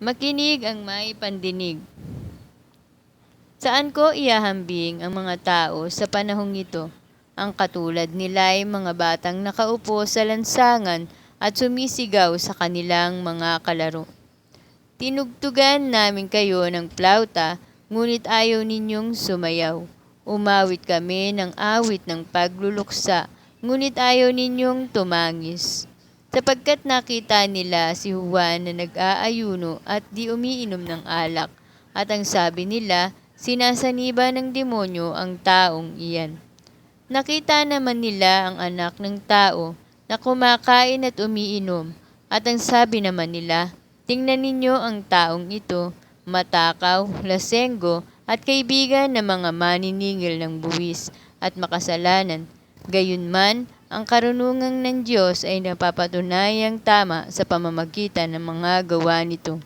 Makinig ang may pandinig. Saan ko iahambing ang mga tao sa panahong ito? Ang katulad nila ay mga batang nakaupo sa lansangan at sumisigaw sa kanilang mga kalaro. Tinugtugan namin kayo ng plauta, ngunit ayaw ninyong sumayaw. Umawit kami ng awit ng pagluluksa, ngunit ayaw ninyong tumangis. Sapagkat nakita nila si Juan na nag-aayuno at di umiinom ng alak, at ang sabi nila, sinasaniba ng demonyo ang taong iyan. Nakita naman nila ang anak ng tao na kumakain at umiinom, at ang sabi naman nila, tingnan ninyo ang taong ito, matakaw, lasenggo, at kaibigan ng mga maniningil ng buwis at makasalanan. Gayunman, ang karunungan ng Diyos ay napapatunayang tama sa pamamagitan ng mga gawa nito.